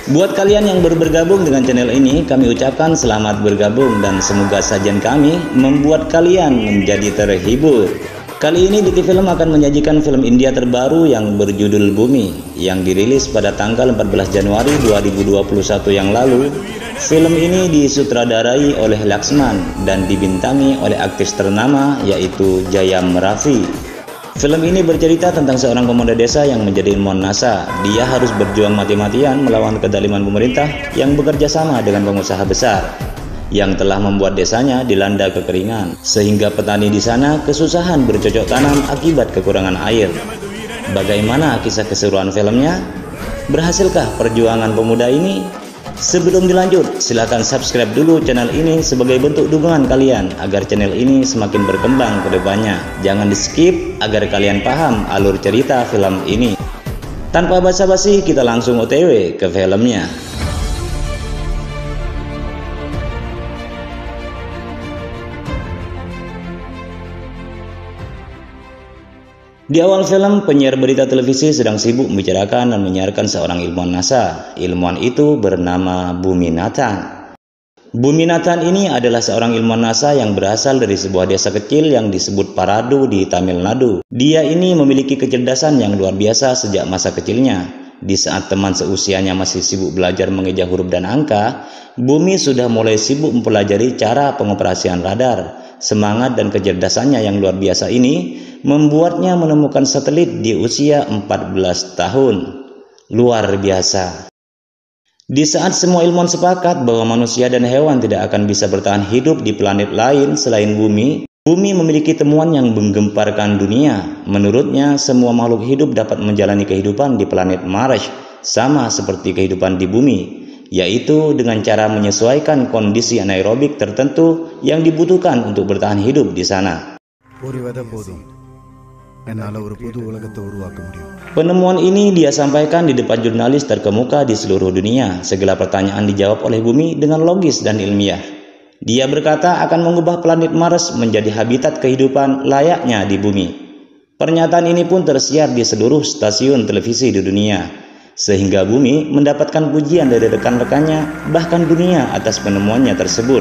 Buat kalian yang baru bergabung dengan channel ini, kami ucapkan selamat bergabung dan semoga sajian kami membuat kalian menjadi terhibur. Kali ini BT Film akan menyajikan film India terbaru yang berjudul Bumi yang dirilis pada tanggal 14 Januari 2021 yang lalu. Film ini disutradarai oleh Laxman dan dibintangi oleh aktris ternama yaitu Jayam Rafi. Film ini bercerita tentang seorang pemuda desa yang menjadi ilmuwan NASA. Dia harus berjuang mati-matian melawan kedaliman pemerintah yang bekerja sama dengan pengusaha besar yang telah membuat desanya dilanda kekeringan, sehingga petani di sana kesusahan bercocok tanam akibat kekurangan air. Bagaimana kisah keseruan filmnya? Berhasilkah perjuangan pemuda ini? Sebelum dilanjut, silahkan subscribe dulu channel ini sebagai bentuk dukungan kalian agar channel ini semakin berkembang ke depannya. Jangan di skip agar kalian paham alur cerita film ini. Tanpa basa-basi, kita langsung OTW ke filmnya. Di awal film, penyiar berita televisi sedang sibuk membicarakan dan menyiarkan seorang ilmuwan NASA. Ilmuwan itu bernama Bumi Nathan. Bumi Nathan ini adalah seorang ilmuwan NASA yang berasal dari sebuah desa kecil yang disebut Paradu di Tamil Nadu. Dia ini memiliki kecerdasan yang luar biasa sejak masa kecilnya. Di saat teman seusianya masih sibuk belajar mengeja huruf dan angka, Bumi sudah mulai sibuk mempelajari cara pengoperasian radar. Semangat dan kecerdasannya yang luar biasa ini membuatnya menemukan satelit di usia 14 tahun. Luar biasa. Di saat semua ilmuwan sepakat bahwa manusia dan hewan tidak akan bisa bertahan hidup di planet lain selain Bumi, Bumi memiliki temuan yang menggemparkan dunia. Menurutnya, semua makhluk hidup dapat menjalani kehidupan di planet Mars sama seperti kehidupan di Bumi, yaitu dengan cara menyesuaikan kondisi anaerobik tertentu yang dibutuhkan untuk bertahan hidup di sana. Penemuan ini dia sampaikan di depan jurnalis terkemuka di seluruh dunia. Segala pertanyaan dijawab oleh Bumi dengan logis dan ilmiah. Dia berkata akan mengubah planet Mars menjadi habitat kehidupan layaknya di Bumi. Pernyataan ini pun tersiar di seluruh stasiun televisi di dunia, sehingga Bumi mendapatkan pujian dari rekan-rekannya, bahkan dunia atas penemuannya tersebut.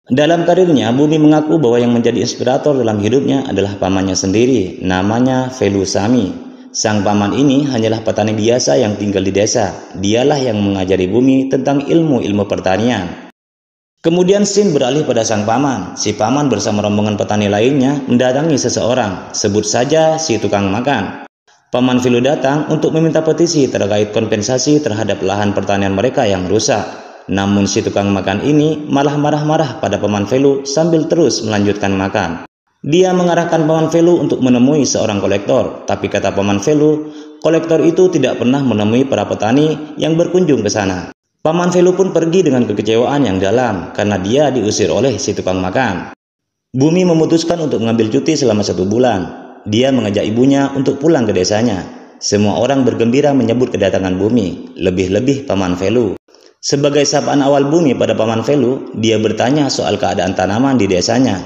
Dalam karirnya, Bumi mengaku bahwa yang menjadi inspirator dalam hidupnya adalah pamannya sendiri, namanya Velusamy. Sang paman ini hanyalah petani biasa yang tinggal di desa. Dialah yang mengajari Bumi tentang ilmu-ilmu pertanian. Kemudian scene beralih pada sang paman. Si paman bersama rombongan petani lainnya mendatangi seseorang, sebut saja si tukang makan. Paman Velu datang untuk meminta petisi terkait kompensasi terhadap lahan pertanian mereka yang rusak. Namun si tukang makan ini malah marah-marah pada Paman Velu sambil terus melanjutkan makan. Dia mengarahkan Paman Velu untuk menemui seorang kolektor, tapi kata Paman Velu, kolektor itu tidak pernah menemui para petani yang berkunjung ke sana. Paman Velu pun pergi dengan kekecewaan yang dalam karena dia diusir oleh si tukang makan. Bumi memutuskan untuk mengambil cuti selama 1 bulan. Dia mengajak ibunya untuk pulang ke desanya. Semua orang bergembira menyambut kedatangan Bumi, lebih-lebih Paman Velu. Sebagai sapaan awal Bumi pada Paman Velu, dia bertanya soal keadaan tanaman di desanya.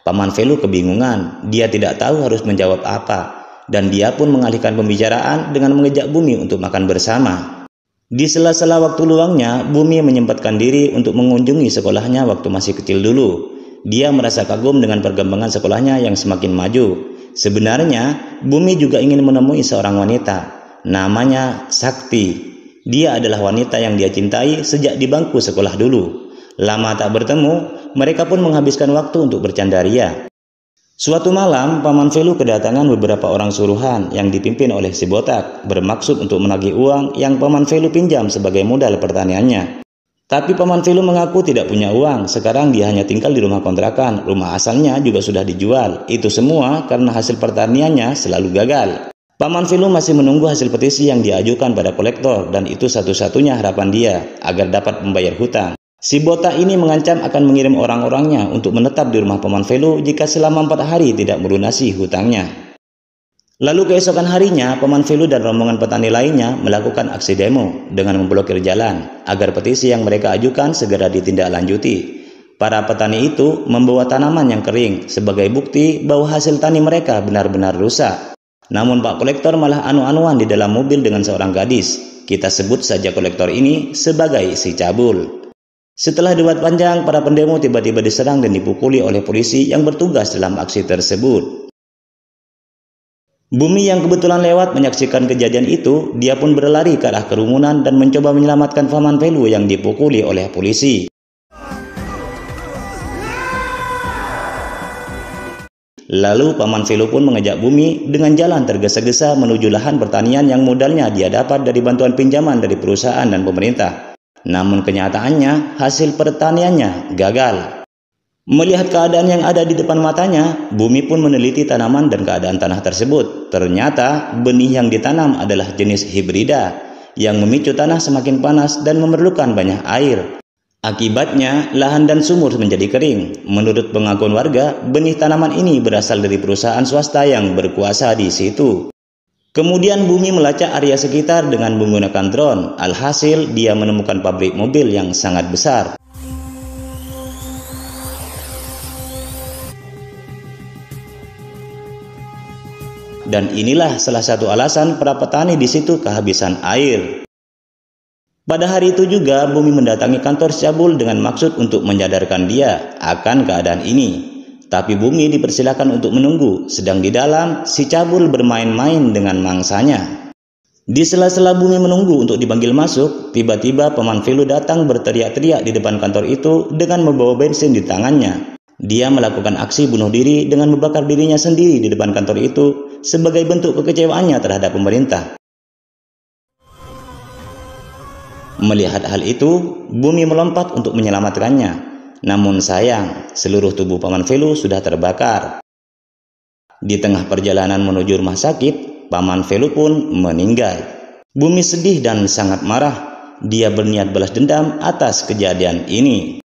Paman Velu kebingungan, dia tidak tahu harus menjawab apa, dan dia pun mengalihkan pembicaraan dengan mengejak Bumi untuk makan bersama. Di sela-sela waktu luangnya, Bumi menyempatkan diri untuk mengunjungi sekolahnya waktu masih kecil dulu. Dia merasa kagum dengan perkembangan sekolahnya yang semakin maju. Sebenarnya, Bumi juga ingin menemui seorang wanita, namanya Sakti. Dia adalah wanita yang dia cintai sejak di bangku sekolah dulu. Lama tak bertemu, mereka pun menghabiskan waktu untuk bercandaria. Suatu malam, Paman Velu kedatangan beberapa orang suruhan yang dipimpin oleh si botak, bermaksud untuk menagih uang yang Paman Velu pinjam sebagai modal pertaniannya. Tapi Paman Velu mengaku tidak punya uang. Sekarang dia hanya tinggal di rumah kontrakan. Rumah asalnya juga sudah dijual. Itu semua karena hasil pertaniannya selalu gagal. Paman Velu masih menunggu hasil petisi yang diajukan pada kolektor, dan itu satu-satunya harapan dia agar dapat membayar hutang. Si botak ini mengancam akan mengirim orang-orangnya untuk menetap di rumah Paman Velu jika selama 4 hari tidak melunasi hutangnya. Lalu keesokan harinya, Paman Velu dan rombongan petani lainnya melakukan aksi demo dengan memblokir jalan agar petisi yang mereka ajukan segera ditindaklanjuti. Para petani itu membawa tanaman yang kering sebagai bukti bahwa hasil tani mereka benar-benar rusak. Namun Pak Kolektor malah anu-anuan di dalam mobil dengan seorang gadis. Kita sebut saja kolektor ini sebagai si cabul. Setelah debat panjang, para pendemo tiba-tiba diserang dan dipukuli oleh polisi yang bertugas dalam aksi tersebut. Bumi yang kebetulan lewat menyaksikan kejadian itu, dia pun berlari ke arah kerumunan dan mencoba menyelamatkan paman Velu yang dipukuli oleh polisi. Lalu paman Velu pun mengajak Bumi dengan jalan tergesa-gesa menuju lahan pertanian yang modalnya dia dapat dari bantuan pinjaman dari perusahaan dan pemerintah. Namun kenyataannya hasil pertaniannya gagal. Melihat keadaan yang ada di depan matanya, Bumi pun meneliti tanaman dan keadaan tanah tersebut. Ternyata benih yang ditanam adalah jenis hibrida yang memicu tanah semakin panas dan memerlukan banyak air. Akibatnya, lahan dan sumur menjadi kering. Menurut pengakuan warga, benih tanaman ini berasal dari perusahaan swasta yang berkuasa di situ. Kemudian Bumi melacak area sekitar dengan menggunakan drone. Alhasil, dia menemukan pabrik mobil yang sangat besar. Dan inilah salah satu alasan para petani di situ kehabisan air. Pada hari itu juga Bumi mendatangi kantor si cabul dengan maksud untuk menyadarkan dia akan keadaan ini. Tapi Bumi dipersilakan untuk menunggu, sedang di dalam si cabul bermain-main dengan mangsanya. Di sela-sela Bumi menunggu untuk dipanggil masuk, tiba-tiba paman Velu datang berteriak-teriak di depan kantor itu dengan membawa bensin di tangannya. Dia melakukan aksi bunuh diri dengan membakar dirinya sendiri di depan kantor itu sebagai bentuk kekecewaannya terhadap pemerintah. Melihat hal itu, Bumi melompat untuk menyelamatkannya. Namun sayang, seluruh tubuh paman Velu sudah terbakar. Di tengah perjalanan menuju rumah sakit, paman Velu pun meninggal. Bumi sedih dan sangat marah. Dia berniat balas dendam atas kejadian ini.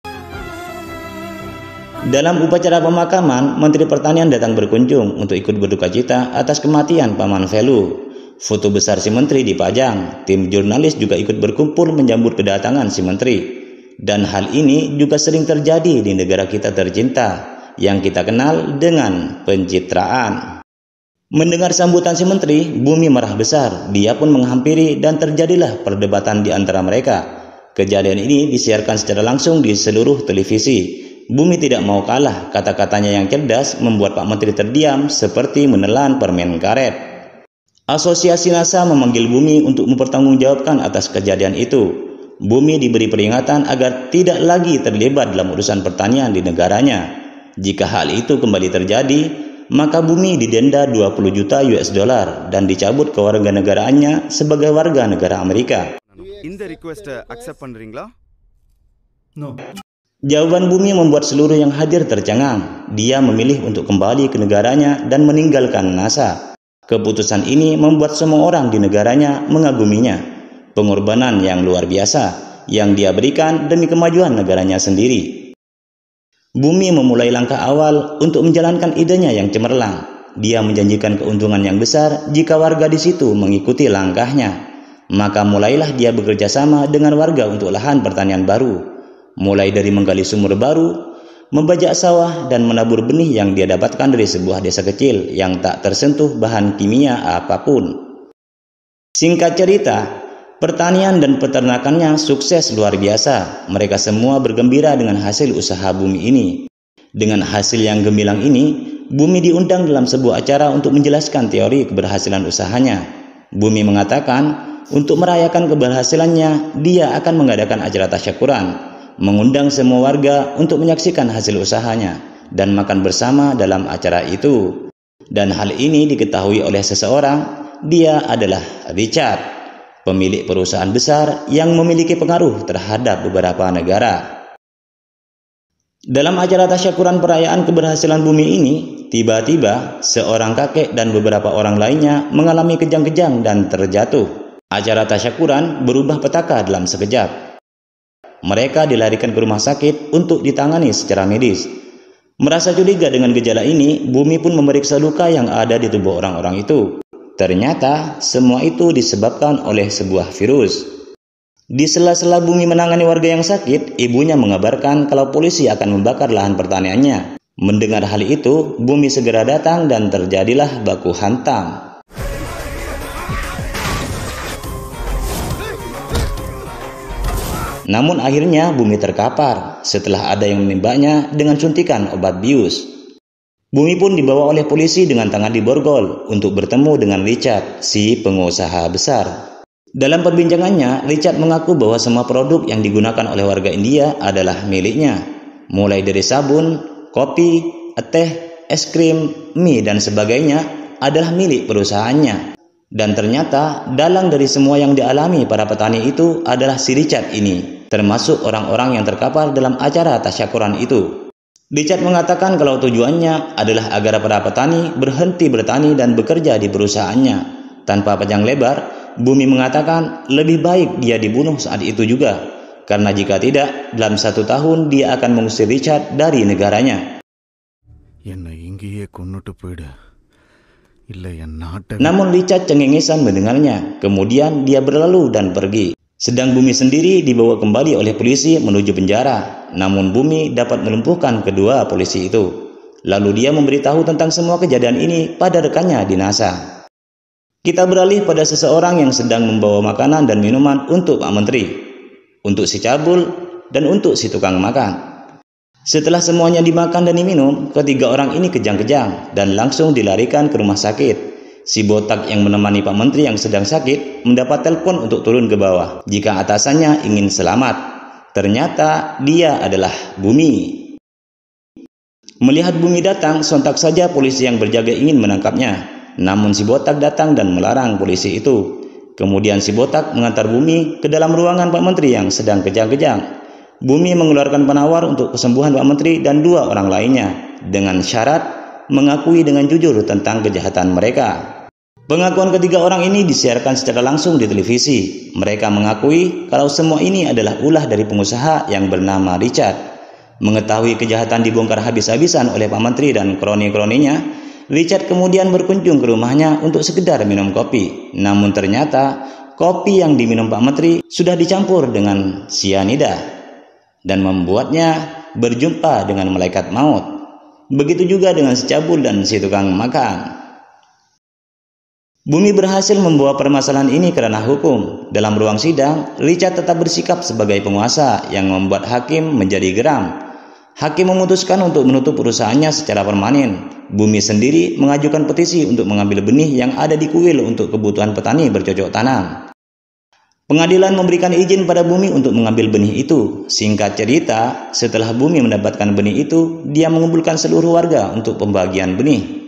Dalam upacara pemakaman, Menteri Pertanian datang berkunjung untuk ikut berduka cita atas kematian paman Velu. Foto besar si menteri dipajang. Tim jurnalis juga ikut berkumpul menyambut kedatangan si menteri. Dan hal ini juga sering terjadi di negara kita tercinta yang kita kenal dengan pencitraan. Mendengar sambutan si menteri, Bumi marah besar. Dia pun menghampiri dan terjadilah perdebatan di antara mereka. Kejadian ini disiarkan secara langsung di seluruh televisi. Bumi tidak mau kalah. Kata-katanya yang cerdas membuat Pak Menteri terdiam seperti menelan permen karet. Asosiasi NASA memanggil Bumi untuk mempertanggungjawabkan atas kejadian itu. Bumi diberi peringatan agar tidak lagi terlibat dalam urusan pertanian di negaranya. Jika hal itu kembali terjadi, maka Bumi didenda 20 juta US dollar dan dicabut kewarganegaraannya sebagai warga negara Amerika. இந்த request accept பண்றீங்களா? No. Jawaban Bumi membuat seluruh yang hadir tercengang. Dia memilih untuk kembali ke negaranya dan meninggalkan NASA. Keputusan ini membuat semua orang di negaranya mengaguminya. Pengorbanan yang luar biasa yang dia berikan demi kemajuan negaranya sendiri. Bumi memulai langkah awal untuk menjalankan idenya yang cemerlang. Dia menjanjikan keuntungan yang besar jika warga di situ mengikuti langkahnya. Maka mulailah dia bekerja sama dengan warga untuk lahan pertanian baru. Mulai dari menggali sumur baru, membajak sawah dan menabur benih yang dia dapatkan dari sebuah desa kecil yang tak tersentuh bahan kimia apapun. Singkat cerita, pertanian dan peternakannya sukses luar biasa. Mereka semua bergembira dengan hasil usaha Bumi ini. Dengan hasil yang gemilang ini, Bumi diundang dalam sebuah acara untuk menjelaskan teori keberhasilan usahanya. Bumi mengatakan, untuk merayakan keberhasilannya, dia akan mengadakan acara tasyakuran, mengundang semua warga untuk menyaksikan hasil usahanya dan makan bersama dalam acara itu. Dan hal ini diketahui oleh seseorang. Dia adalah Richard, pemilik perusahaan besar yang memiliki pengaruh terhadap beberapa negara. Dalam acara tasyakuran perayaan keberhasilan Bumi ini, tiba-tiba seorang kakek dan beberapa orang lainnya mengalami kejang-kejang dan terjatuh. Acara tasyakuran berubah petaka dalam sekejap. Mereka dilarikan ke rumah sakit untuk ditangani secara medis. Merasa curiga dengan gejala ini, Bumi pun memeriksa luka yang ada di tubuh orang-orang itu. Ternyata semua itu disebabkan oleh sebuah virus. Di sela-sela Bumi menangani warga yang sakit, ibunya mengabarkan kalau polisi akan membakar lahan pertaniannya. Mendengar hal itu, Bumi segera datang dan terjadilah baku hantam. Namun akhirnya Bumi terkapar setelah ada yang menembaknya dengan suntikan obat bius. Bumi pun dibawa oleh polisi dengan tangan diborgol untuk bertemu dengan Richard, si pengusaha besar. Dalam perbincangannya, Richard mengaku bahwa semua produk yang digunakan oleh warga India adalah miliknya, mulai dari sabun, kopi, teh, es krim, mie, dan sebagainya adalah milik perusahaannya. Dan ternyata dalang dari semua yang dialami para petani itu adalah si Richard ini, termasuk orang-orang yang terkapar dalam acara tasyakuran itu. Richard mengatakan kalau tujuannya adalah agar para petani berhenti bertani dan bekerja di perusahaannya. Tanpa panjang lebar, Bumi mengatakan lebih baik dia dibunuh saat itu juga, karena jika tidak, dalam 1 tahun dia akan mengusir Richard dari negaranya. Namun Richard cengengesan mendengarnya, kemudian dia berlalu dan pergi. Sedang Bumi sendiri dibawa kembali oleh polisi menuju penjara, namun Bumi dapat melumpuhkan kedua polisi itu. Lalu dia memberitahu tentang semua kejadian ini pada rekannya di NASA. Kita beralih pada seseorang yang sedang membawa makanan dan minuman untuk Pak Menteri, untuk si cabul, dan untuk si tukang makan. Setelah semuanya dimakan dan diminum, ketiga orang ini kejang-kejang dan langsung dilarikan ke rumah sakit. Si botak yang menemani Pak Menteri yang sedang sakit mendapat telepon untuk turun ke bawah jika atasannya ingin selamat. Ternyata dia adalah Bumi. Melihat Bumi datang, sontak saja polisi yang berjaga ingin menangkapnya. Namun si botak datang dan melarang polisi itu. Kemudian si botak mengantar Bumi ke dalam ruangan Pak Menteri yang sedang kejang-kejang. Bumi mengeluarkan penawar untuk kesembuhan Pak Menteri dan 2 orang lainnya dengan syarat mengakui dengan jujur tentang kejahatan mereka. Pengakuan ketiga orang ini disiarkan secara langsung di televisi. Mereka mengakui kalau semua ini adalah ulah dari pengusaha yang bernama Richard. Mengetahui kejahatan dibongkar habis-habisan oleh Pak Menteri dan kroni-kroninya, Richard kemudian berkunjung ke rumahnya untuk sekedar minum kopi. Namun ternyata kopi yang diminum Pak Menteri sudah dicampur dengan sianida dan membuatnya berjumpa dengan malaikat maut. Begitu juga dengan si cabul dan si tukang makan. Bumi berhasil membawa permasalahan ini karena hukum. Dalam ruang sidang, Richard tetap bersikap sebagai penguasa yang membuat hakim menjadi geram. Hakim memutuskan untuk menutup perusahaannya secara permanen. Bumi sendiri mengajukan petisi untuk mengambil benih yang ada di kuil untuk kebutuhan petani bercocok tanam. Pengadilan memberikan izin pada Bumi untuk mengambil benih itu. Singkat cerita, setelah Bumi mendapatkan benih itu, dia mengumpulkan seluruh warga untuk pembagian benih.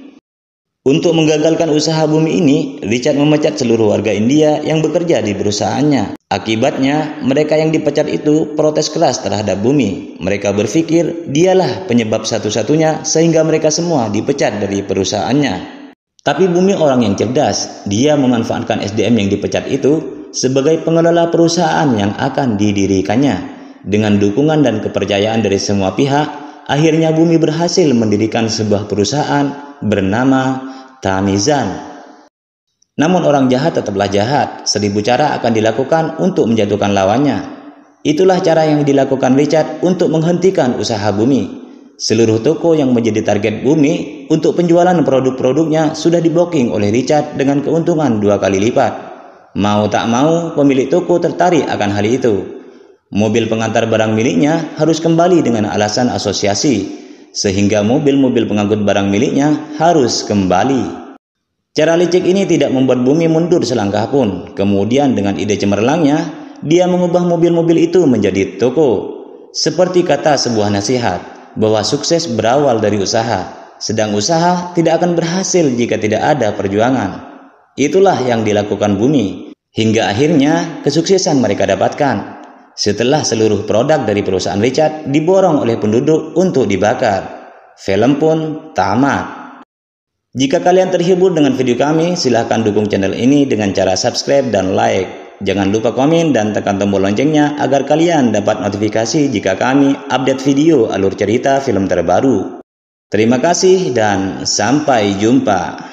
Untuk menggagalkan usaha Bumi ini, Richard memecat seluruh warga India yang bekerja di perusahaannya. Akibatnya, mereka yang dipecat itu protes keras terhadap Bumi. Mereka berpikir dialah penyebab satu-satunya sehingga mereka semua dipecat dari perusahaannya. Tapi Bumi orang yang cerdas. Dia memanfaatkan SDM yang dipecat itu sebagai pengelola perusahaan yang akan didirikannya. Dengan dukungan dan kepercayaan dari semua pihak, akhirnya Bumi berhasil mendirikan sebuah perusahaan bernama Tamizan. Namun orang jahat tetaplah jahat. 1000 cara akan dilakukan untuk menjatuhkan lawannya. Itulah cara yang dilakukan Richard untuk menghentikan usaha Bumi. Seluruh toko yang menjadi target Bumi untuk penjualan produk-produknya sudah di-blocking oleh Richard dengan keuntungan 2 kali lipat. Mau tak mau, pemilik toko tertarik akan hal itu. Mobil pengantar barang miliknya harus kembali dengan alasan asosiasi, sehingga mobil-mobil pengangkut barang miliknya harus kembali. Cara licik ini tidak membuat Bumi mundur selangkah pun. Kemudian dengan ide cemerlangnya, dia mengubah mobil-mobil itu menjadi toko. Seperti kata sebuah nasihat, bahwa sukses berawal dari usaha, sedang usaha tidak akan berhasil jika tidak ada perjuangan. Itulah yang dilakukan Bumi, hingga akhirnya kesuksesan mereka dapatkan. Setelah seluruh produk dari perusahaan Richard diborong oleh penduduk untuk dibakar, film pun tamat. Jika kalian terhibur dengan video kami, silahkan dukung channel ini dengan cara subscribe dan like. Jangan lupa komen dan tekan tombol loncengnya agar kalian dapat notifikasi jika kami update video alur cerita film terbaru. Terima kasih dan sampai jumpa.